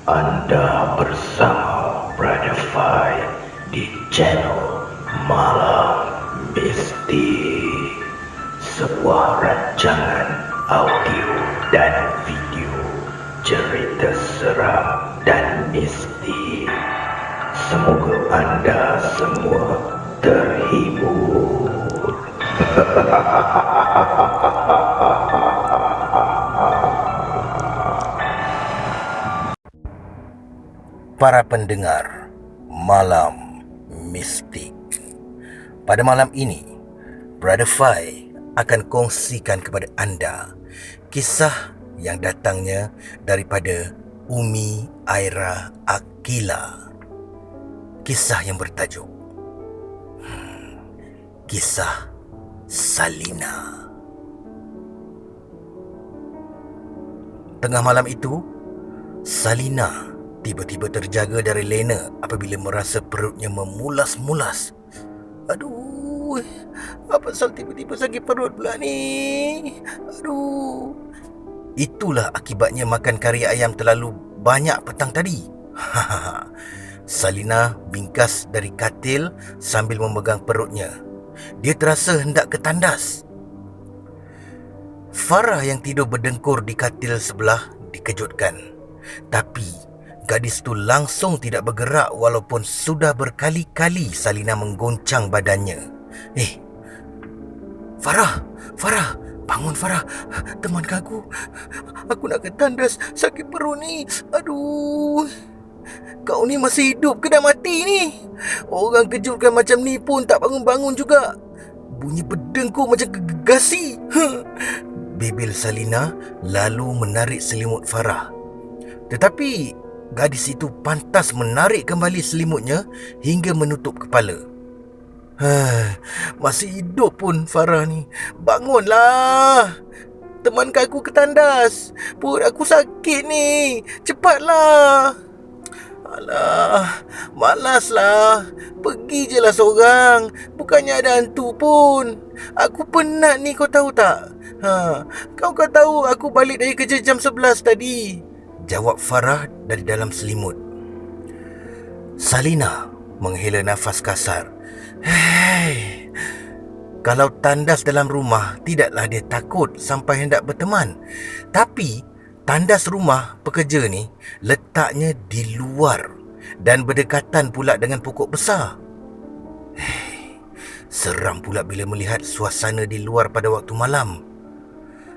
Anda bersama Brother Fai di channel Malam Mistik, sebuah rancangan audio dan video cerita seram dan mistik. Semoga anda semua terhibur. Para pendengar Malam Mistik, pada malam ini Brother Fai akan kongsikan kepada anda kisah yang datangnya daripada Umi Aira Akila. Kisah yang bertajuk Kisah Salina. Tengah malam itu, Salina tiba-tiba terjaga dari lena apabila merasa perutnya memulas-mulas. Aduh, apa pasal tiba-tiba sakit perut pula ni? Aduh. Itulah akibatnya makan kari ayam terlalu banyak petang tadi. Salina bingkas dari katil sambil memegang perutnya. Dia terasa hendak ketandas. Farah yang tidur berdengkur di katil sebelah dikejutkan. Tapi gadis itu langsung tidak bergerak walaupun sudah berkali-kali Salina menggoncang badannya. Farah, bangun Farah. Temankan aku. Aku nak ketandas, sakit perut ni. Aduh. Kau ni masih hidup ke dah mati ni? Orang kejutkan macam ni pun tak bangun-bangun juga. Bunyi berdengkur macam gegasi. Bebel Salina lalu menarik selimut Farah. Tetapi gadis itu pantas menarik kembali selimutnya hingga menutup kepala. Masih hidup pun Farah ni. Bangunlah. Temankan aku ke tandas. Perut aku sakit ni. Cepatlah. Alah, malaslah. Pergi je lah seorang. Bukannya ada hantu pun. Aku penat ni, kau tahu tak? Kau tahu aku balik dari kerja jam 11 tadi, jawab Farah dari dalam selimut. Salina menghela nafas kasar. Kalau tandas dalam rumah, tidaklah dia takut sampai hendak berteman. Tapi tandas rumah pekerja ni letaknya di luar dan berdekatan pula dengan pokok besar. Seram pula bila melihat suasana di luar pada waktu malam.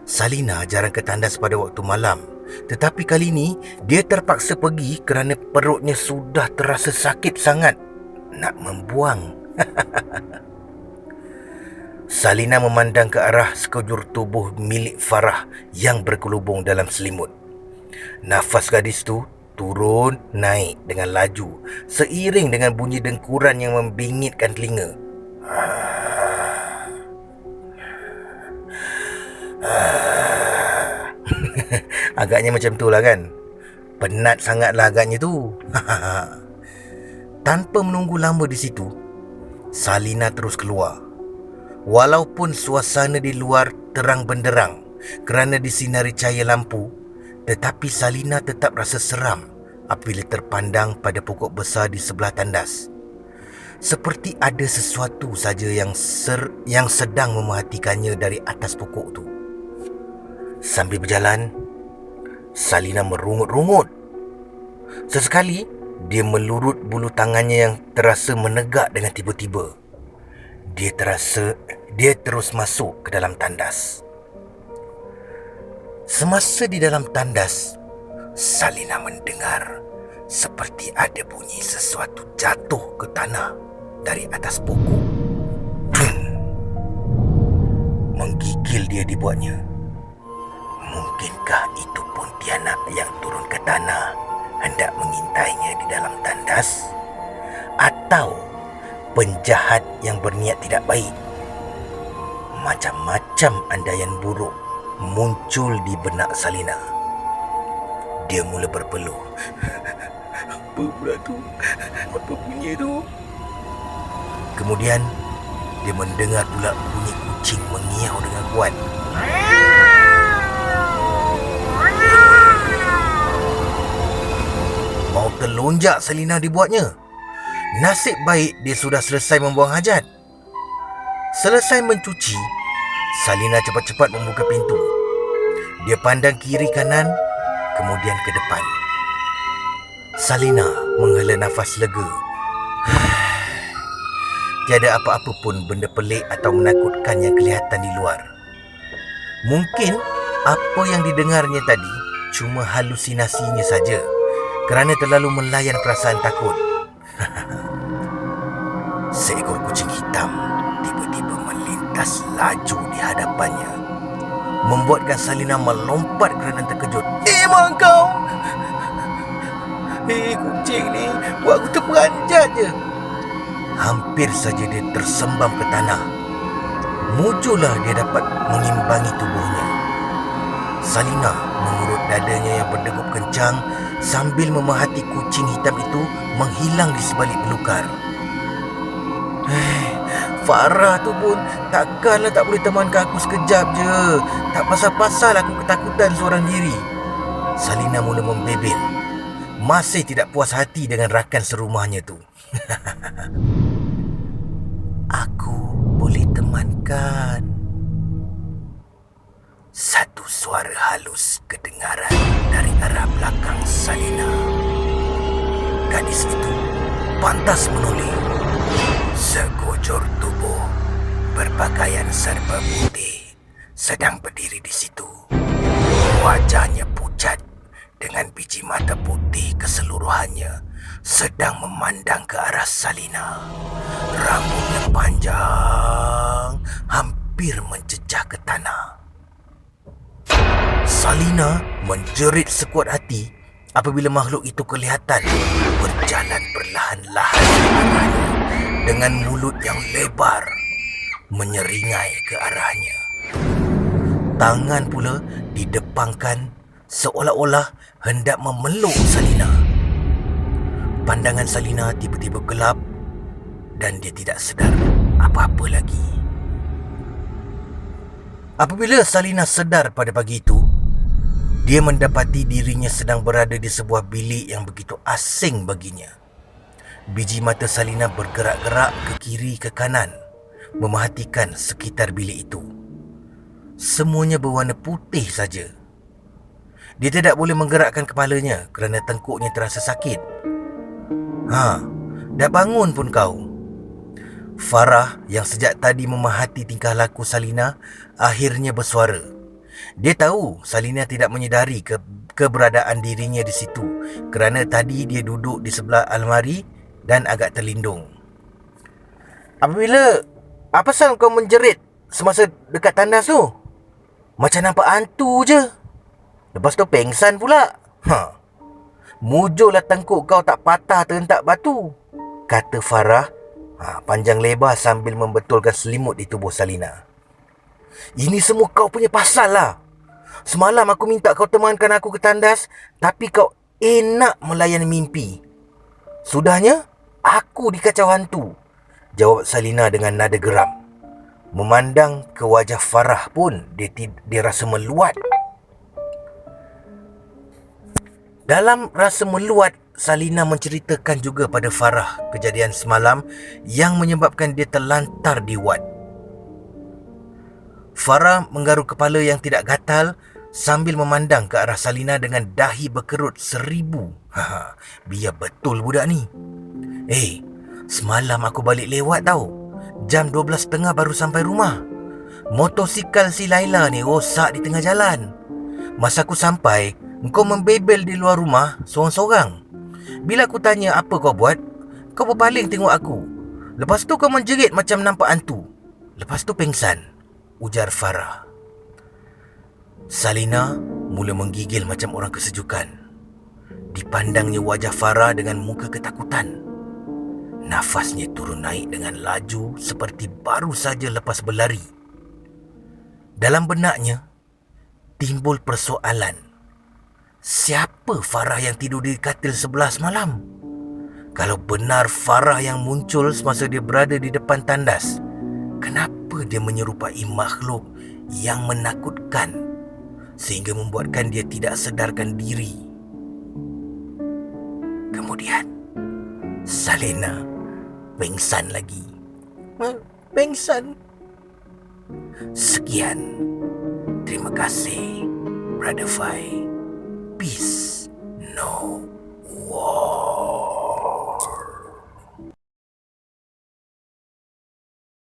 Salina jarang ke tandas pada waktu malam, tetapi kali ini dia terpaksa pergi kerana perutnya sudah terasa sakit sangat nak membuang. Salina memandang ke arah sekujur tubuh milik Farah yang bergelubung dalam selimut. Nafas gadis tu turun naik dengan laju seiring dengan bunyi dengkuran yang membingitkan telinga. Agaknya macam tu lah kan. Penat sangatlah agaknya tu. Tanpa menunggu lama di situ, Salina terus keluar. Walaupun suasana di luar terang benderang kerana disinari cahaya lampu, tetapi Salina tetap rasa seram apabila terpandang pada pokok besar di sebelah tandas. Seperti ada sesuatu saja yang sedang memerhatikannya dari atas pokok tu. Sambil berjalan, Salina merungut-rungut. Sesekali, dia melurut bulu tangannya yang terasa menegak dengan tiba-tiba. Dia terus masuk ke dalam tandas. Semasa di dalam tandas, Salina mendengar seperti ada bunyi sesuatu jatuh ke tanah dari atas pokok. Menggigil dia dibuatnya. Mungkinkah itu Pontianak yang turun ke tanah hendak mengintainya di dalam tandas? Atau penjahat yang berniat tidak baik? Macam-macam andaian buruk muncul di benak Salina. Dia mula berpeluh. Apa pula tu? Apa bunyi tu? Kemudian dia mendengar pula bunyi kucing mengiau dengan kuat. terlonjak Salina dibuatnya. Nasib baik dia sudah selesai membuang hajat. Selesai mencuci, Salina cepat-cepat membuka pintu. Dia pandang kiri kanan, kemudian ke depan. Salina menghela nafas lega. Tiada apa-apa pun benda pelik atau menakutkan yang kelihatan di luar. Mungkin apa yang didengarnya tadi cuma halusinasinya saja kerana terlalu melayan perasaan takut. Seekor kucing hitam tiba-tiba melintas laju di hadapannya, membuatkan Salina melompat kerana terkejut. Mak kau! Kucing ni buat aku terperanjat je. Hampir saja dia tersembam ke tanah. Mujulah dia dapat mengimbangi tubuhnya. Salina mengurut dadanya yang berdegup kencang sambil memerhati kucing hitam itu menghilang di sebalik belukar. Farah tu pun takkanlah tak boleh temankan aku sekejap je. Tak pasal-pasal aku ketakutan seorang diri. Salina mula membebel, masih tidak puas hati dengan rakan serumahnya tu. Aku boleh temankan. Satu suara halus kedengaran dari arah belakang Salina. Gadis itu pantas menoleh. Sekujur tubuh berpakaian serba putih sedang berdiri di situ. Wajahnya pucat dengan biji mata putih keseluruhannya sedang memandang ke arah Salina. Rambutnya panjang, hampir mencecah ke tanah. Salina menjerit sekuat hati apabila makhluk itu kelihatan berjalan perlahan-lahan ke arahnya dengan mulut yang lebar, menyeringai ke arahnya. Tangan pula didepangkan seolah-olah hendak memeluk Salina. Pandangan Salina tiba-tiba gelap dan dia tidak sedar apa-apa lagi. Apabila Salina sedar pada pagi itu, dia mendapati dirinya sedang berada di sebuah bilik yang begitu asing baginya. Biji mata Salina bergerak-gerak ke kiri ke kanan, memerhatikan sekitar bilik itu. Semuanya berwarna putih saja. Dia tidak boleh menggerakkan kepalanya kerana tengkuknya terasa sakit. Dah bangun pun kau? Farah yang sejak tadi memerhati tingkah laku Salina akhirnya bersuara. Dia tahu Salina tidak menyedari keberadaan dirinya di situ kerana tadi dia duduk di sebelah almari dan agak terlindung. Apa pasal kau menjerit semasa dekat tandas tu? Macam nampak hantu je. Lepas tu pengsan pula. Mujurlah tengkuk kau tak patah terentak batu, kata Farah panjang lebar sambil membetulkan selimut di tubuh Salina. Ini semua kau punya pasal lah. Semalam aku minta kau temankan aku ke tandas, tapi kau enak melayan mimpi. Sudahnya, aku dikacau hantu, jawab Salina dengan nada geram. Memandang ke wajah Farah pun dia rasa meluat. Dalam rasa meluat, Salina menceritakan juga pada Farah kejadian semalam yang menyebabkan dia terlantar di wad. Farah menggaruk kepala yang tidak gatal sambil memandang ke arah Salina dengan dahi berkerut 1000. Biar betul budak ni. Semalam aku balik lewat tau. Jam 12.30 baru sampai rumah. Motosikal si Laila ni rosak di tengah jalan. Masa aku sampai, engkau membebel di luar rumah seorang-seorang. Bila aku tanya apa kau buat, kau berpaling tengok aku. Lepas tu kau menjerit macam nampak hantu. Lepas tu pengsan, ujar Farah. Salina mula menggigil macam orang kesejukan. Dipandangnya wajah Farah dengan muka ketakutan. Nafasnya turun naik dengan laju seperti baru saja lepas berlari. Dalam benaknya timbul persoalan. Siapa Farah yang tidur di katil sebelah semalam? Kalau benar Farah yang muncul semasa dia berada di depan tandas, kenapa dia menyerupai makhluk yang menakutkan sehingga membuatkan dia tidak sedarkan diri? kemudian, Salina pengsan lagi. Pengsan. Sekian. Terima kasih, Brother Fai. Peace.